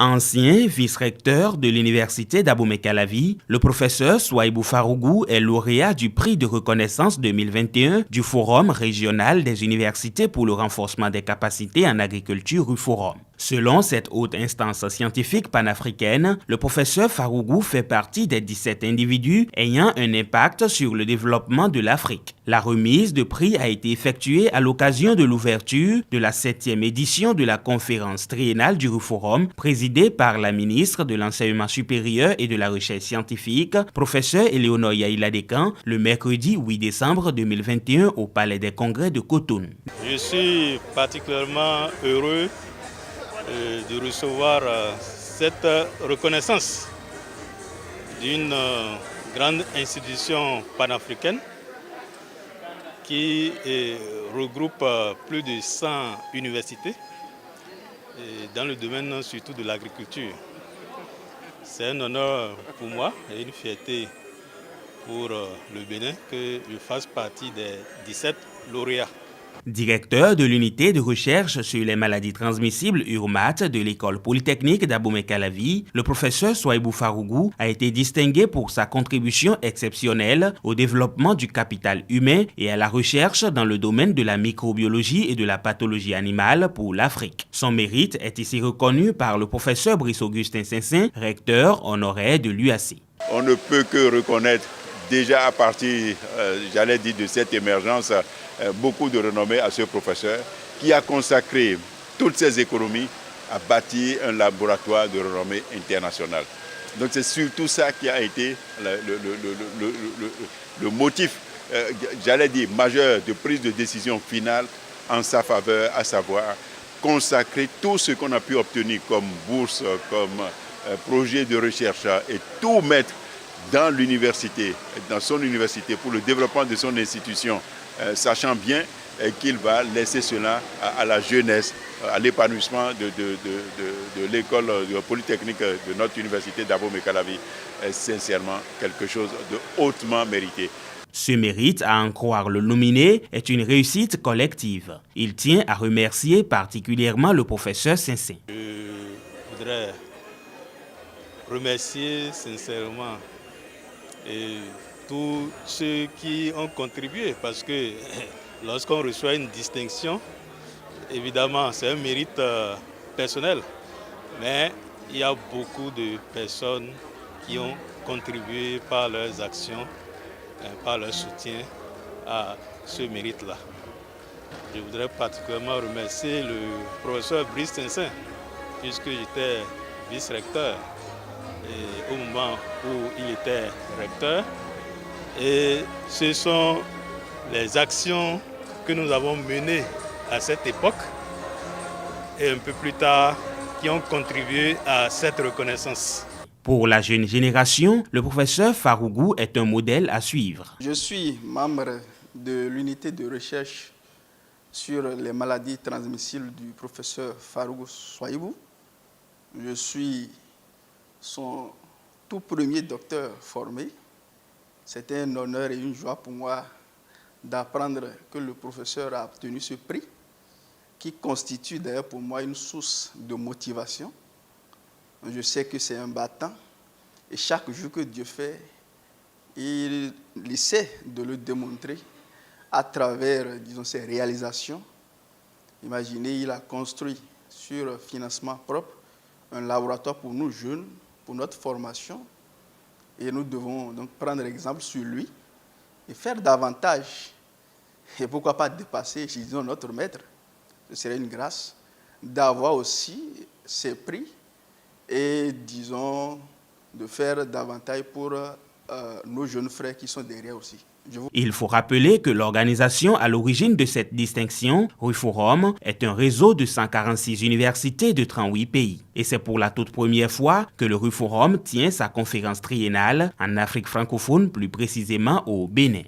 Ancien vice-recteur de l'université d'Abomey-Calavi, le professeur Souaïbou Farougou est lauréat du prix de reconnaissance 2021 du Forum régional des universités pour le renforcement des capacités en agriculture RUFORUM. Selon cette haute instance scientifique panafricaine, le professeur Farougou fait partie des 17 individus ayant un impact sur le développement de l'Afrique. La remise de prix a été effectuée à l'occasion de l'ouverture de la 7e édition de la conférence triennale du RUFORUM, présidée par la ministre de l'Enseignement supérieur et de la Recherche scientifique, professeur Éléonore Yaïla-Decan, le mercredi 8 décembre 2021 au Palais des Congrès de Cotonou. Je suis particulièrement heureux de recevoir cette reconnaissance d'une grande institution panafricaine qui regroupe plus de 100 universités dans le domaine surtout de l'agriculture. C'est un honneur pour moi et une fierté pour le Bénin que je fasse partie des 17 lauréats. Directeur de l'unité de recherche sur les maladies transmissibles URMAT de l'école polytechnique d'Abomey-Calavi, le professeur Souaïbou Farougou a été distingué pour sa contribution exceptionnelle au développement du capital humain et à la recherche dans le domaine de la microbiologie et de la pathologie animale pour l'Afrique. Son mérite est ici reconnu par le professeur Brice-Augustin Saint-Saint, recteur honoraire de l'UAC. On ne peut que reconnaître déjà à partir, de cette émergence, beaucoup de renommée à ce professeur qui a consacré toutes ses économies à bâtir un laboratoire de renommée internationale. Donc c'est surtout ça qui a été le motif, majeur de prise de décision finale en sa faveur, à savoir consacrer tout ce qu'on a pu obtenir comme bourse, comme projet de recherche et tout mettre dans l'université, dans son université pour le développement de son institution, sachant bien qu'il va laisser cela à la jeunesse, à l'épanouissement de l'école polytechnique de notre université d'Abomey-Calavi, sincèrement quelque chose de hautement mérité. Ce mérite, à en croire le nominé, est une réussite collective. Il tient à remercier particulièrement le professeur Saint-Saint. Je voudrais remercier sincèrement et tous ceux qui ont contribué, parce que lorsqu'on reçoit une distinction, évidemment c'est un mérite personnel, mais il y a beaucoup de personnes qui ont contribué par leurs actions, par leur soutien à ce mérite-là. Je voudrais particulièrement remercier le professeur Brice Saint-Saint, puisque j'étais vice-recteur au moment où il était recteur. Et ce sont les actions que nous avons menées à cette époque et un peu plus tard qui ont contribué à cette reconnaissance. Pour la jeune génération, le professeur Farougou est un modèle à suivre. Je suis membre de l'unité de recherche sur les maladies transmissibles du professeur Farougou Souaïbou. Je suis son tout premier docteur formé. C'était un honneur et une joie pour moi d'apprendre que le professeur a obtenu ce prix, qui constitue d'ailleurs pour moi une source de motivation. Je sais que c'est un battant et chaque jour que Dieu fait, il essaie de le démontrer à travers, disons, ses réalisations. Imaginez, il a construit sur financement propre un laboratoire pour nous jeunes, pour notre formation. Et nous devons donc prendre exemple sur lui et faire davantage. Et pourquoi pas dépasser, disons, notre maître. Ce serait une grâce d'avoir aussi ces prix et, disons, de faire davantage pour nos jeunes frères qui sont derrière aussi. Il faut rappeler que l'organisation à l'origine de cette distinction, RUFORUM, est un réseau de 146 universités de 38 pays. Et c'est pour la toute première fois que le RUFORUM tient sa conférence triennale en Afrique francophone, plus précisément au Bénin.